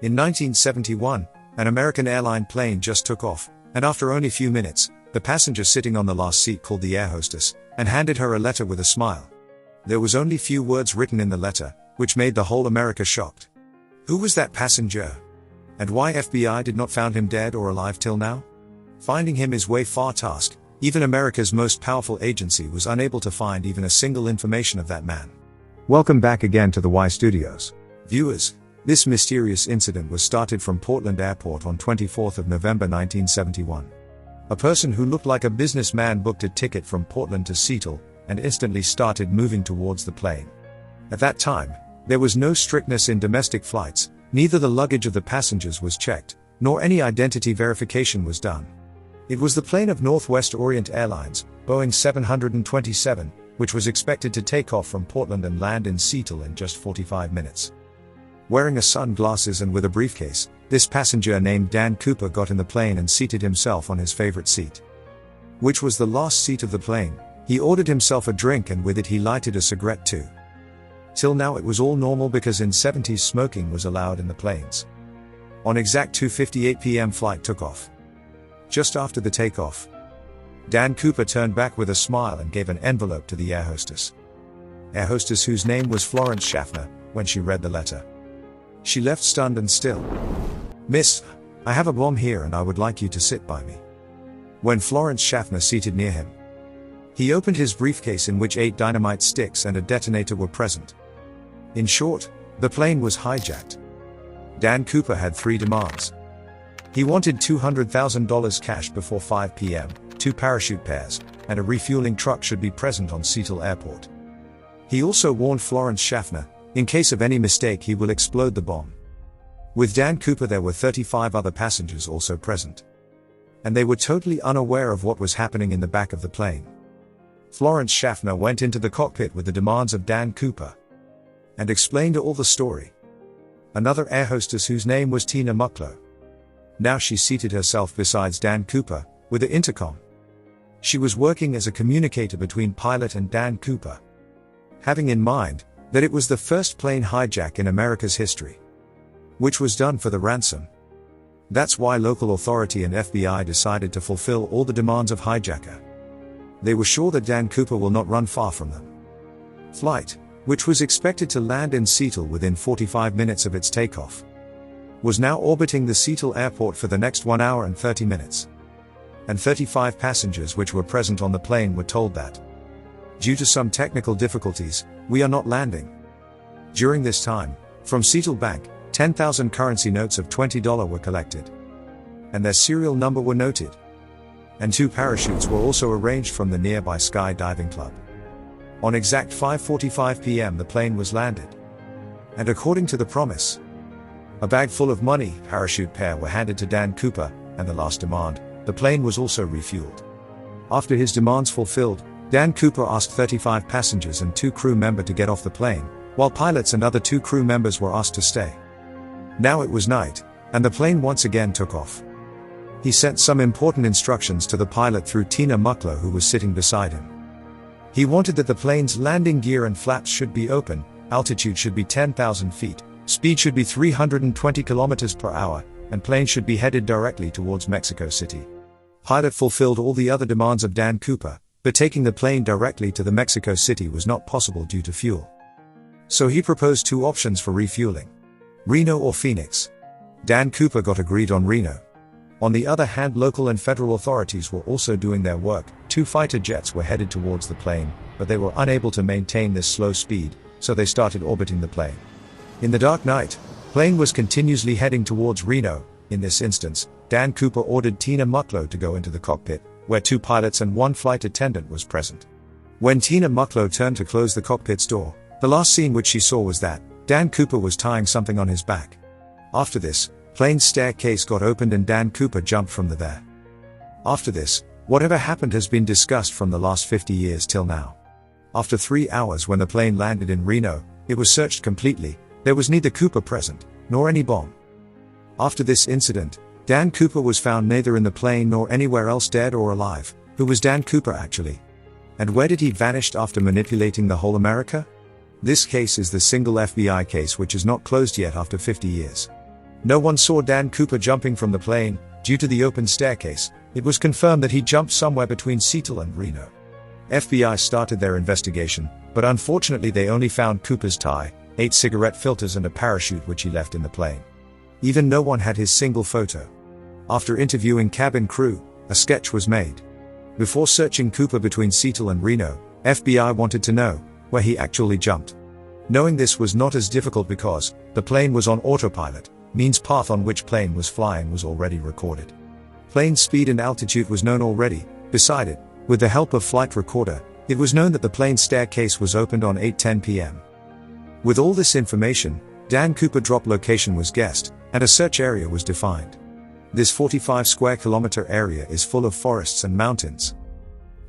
In 1971, an American airline plane just took off, and after only a few minutes, the passenger sitting on the last seat called the air hostess, and handed her a letter with a smile. There was only few words written in the letter, which made the whole America shocked. Who was that passenger? And why FBI did not found him dead or alive till now? Finding him is way far task. Even America's most powerful agency was unable to find even a single information of that man. Welcome back again to the Y Studios. Viewers, this mysterious incident was started from Portland Airport on 24th of November 1971. A person who looked like a businessman booked a ticket from Portland to Seattle, and instantly started moving towards the plane. At that time, there was no strictness in domestic flights, neither the luggage of the passengers was checked, nor any identity verification was done. It was the plane of Northwest Orient Airlines, Boeing 727, which was expected to take off from Portland and land in Seattle in just 45 minutes. Wearing sunglasses and with a briefcase, this passenger named Dan Cooper got in the plane and seated himself on his favorite seat, which was the last seat of the plane. He ordered himself a drink and with it he lighted a cigarette too. Till now it was all normal because in 70s smoking was allowed in the planes. On exact 2:58 p.m. flight took off. Just after the takeoff, Dan Cooper turned back with a smile and gave an envelope to the air hostess. Air hostess whose name was Florence Schaffner, when she read the letter. She left stunned and still. "Miss, I have a bomb here and I would like you to sit by me." When Florence Schaffner seated near him, he opened his briefcase in which 8 dynamite sticks and a detonator were present. In short, the plane was hijacked. Dan Cooper had 3 demands. He wanted $200,000 cash before 5 p.m., 2 parachute pairs, and a refueling truck should be present on Seattle Airport. He also warned Florence Schaffner, in case of any mistake he will explode the bomb. With Dan Cooper there were 35 other passengers also present. And they were totally unaware of what was happening in the back of the plane. Florence Schaffner went into the cockpit with the demands of Dan Cooper and explained all the story. Another air hostess whose name was Tina Mucklow. Now she seated herself besides Dan Cooper, with the intercom. She was working as a communicator between pilot and Dan Cooper, having in mind that it was the first plane hijack in America's history, which was done for the ransom. That's why local authority and FBI decided to fulfill all the demands of hijacker. They were sure that Dan Cooper will not run far from them. Flight, which was expected to land in Seattle within 45 minutes of its takeoff, was now orbiting the Seattle airport for the next 1 hour and 30 minutes. And 35 passengers which were present on the plane were told that, due to some technical difficulties, we are not landing. During this time, from Seattle Bank, 10,000 currency notes of $20 were collected, and their serial number were noted. And 2 parachutes were also arranged from the nearby Sky Diving Club. On exact 5:45 p.m. the plane was landed. And according to the promise, a bag full of money, parachute pair were handed to Dan Cooper, and the last demand, the plane was also refueled. After his demands fulfilled, Dan Cooper asked 35 passengers and 2 crew members to get off the plane, while pilots and other 2 crew members were asked to stay. Now it was night, and the plane once again took off. He sent some important instructions to the pilot through Tina Mucklow who was sitting beside him. He wanted that the plane's landing gear and flaps should be open, altitude should be 10,000 feet, speed should be 320 kilometers per hour, and plane should be headed directly towards Mexico City. Pilot fulfilled all the other demands of Dan Cooper, but taking the plane directly to the Mexico City was not possible due to fuel. So he proposed 2 options for refueling: Reno or Phoenix. Dan Cooper got agreed on Reno. On the other hand, local and federal authorities were also doing their work. 2 fighter jets were headed towards the plane, but they were unable to maintain this slow speed, so they started orbiting the plane. In the dark night, plane was continuously heading towards Reno. In this instance, Dan Cooper ordered Tina Mucklow to go into the cockpit, where 2 pilots and 1 flight attendant was present. When Tina Mucklow turned to close the cockpit's door, the last scene which she saw was that Dan Cooper was tying something on his back. After this, plane's staircase got opened and Dan Cooper jumped from there. After this, whatever happened has been discussed from the last 50 years till now. After 3 hours when the plane landed in Reno, it was searched completely. There was neither Cooper present, nor any bomb. After this incident, Dan Cooper was found neither in the plane nor anywhere else dead or alive. Who was Dan Cooper actually? And where did he vanish after manipulating the whole America? This case is the single FBI case which is not closed yet after 50 years. No one saw Dan Cooper jumping from the plane. Due to the open staircase, it was confirmed that he jumped somewhere between Seattle and Reno. FBI started their investigation, but unfortunately they only found Cooper's tie, 8 cigarette filters and a parachute which he left in the plane. Even no one had his single photo. After interviewing cabin crew, a sketch was made. Before searching Cooper between Seattle and Reno, FBI wanted to know where he actually jumped. Knowing this was not as difficult because the plane was on autopilot, means path on which plane was flying was already recorded. Plane speed and altitude was known already. Beside it, with the help of flight recorder, it was known that the plane staircase was opened on 8:10 p.m. With all this information, Dan Cooper drop location was guessed, and a search area was defined. This 45 square kilometer area is full of forests and mountains.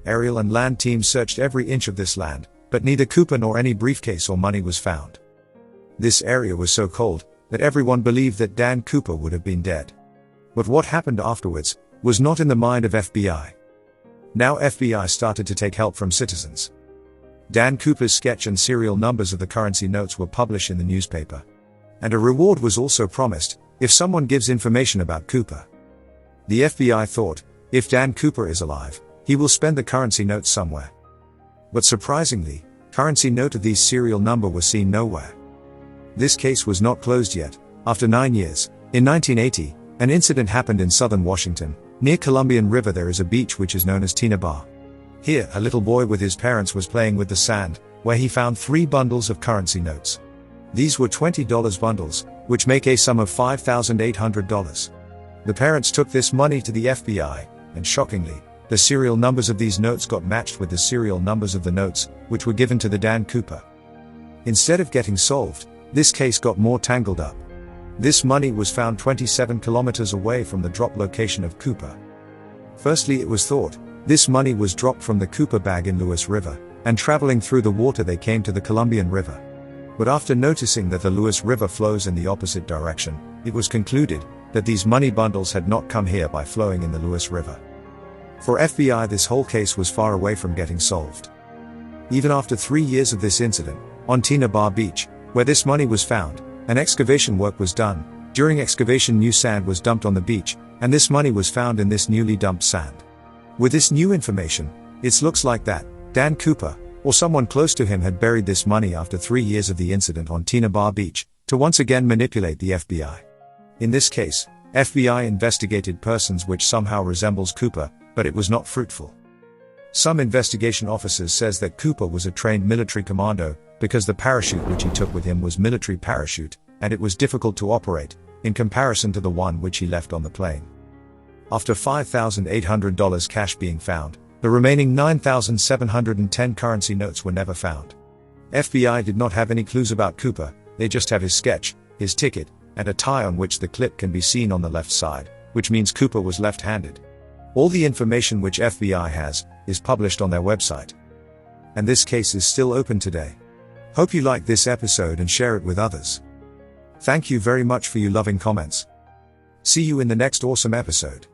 Aerial and land teams searched every inch of this land, but neither Cooper nor any briefcase or money was found. This area was so cold that everyone believed that Dan Cooper would have been dead. But what happened afterwards was not in the mind of FBI. Now FBI started to take help from citizens. Dan Cooper's sketch and serial numbers of the currency notes were published in the newspaper. And a reward was also promised if someone gives information about Cooper. The FBI thought, if Dan Cooper is alive, he will spend the currency notes somewhere. But surprisingly, currency note of these serial number was seen nowhere. This case was not closed yet. After 9 years, in 1980, an incident happened in southern Washington. Near Columbian River there is a beach which is known as Tina Bar. Here, a little boy with his parents was playing with the sand, where he found 3 bundles of currency notes. These were $20 bundles, which make a sum of $5,800. The parents took this money to the FBI, and shockingly, the serial numbers of these notes got matched with the serial numbers of the notes, which were given to the Dan Cooper. Instead of getting solved, this case got more tangled up. This money was found 27 kilometers away from the drop location of Cooper. Firstly, it was thought this money was dropped from the Cooper bag in Lewis River, and traveling through the water they came to the Columbian River. But after noticing that the Lewis River flows in the opposite direction, it was concluded that these money bundles had not come here by flowing in the Lewis River. For FBI, this whole case was far away from getting solved. Even after 3 years of this incident, on Tina Bar Beach, where this money was found, an excavation work was done. During excavation, new sand was dumped on the beach, and this money was found in this newly dumped sand. With this new information, it looks like that Dan Cooper, or someone close to him, had buried this money after 3 years of the incident on Tina Bar Beach, to once again manipulate the FBI. In this case, FBI investigated persons which somehow resembles Cooper, but it was not fruitful. Some investigation officers says that Cooper was a trained military commando, because the parachute which he took with him was military parachute, and it was difficult to operate, in comparison to the one which he left on the plane. After $5,800 cash being found, the remaining 9,710 currency notes were never found. FBI did not have any clues about Cooper, they just have his sketch, his ticket, and a tie on which the clip can be seen on the left side, which means Cooper was left-handed. All the information which FBI has is published on their website. And this case is still open today. Hope you liked this episode and share it with others. Thank you very much for your loving comments. See you in the next awesome episode.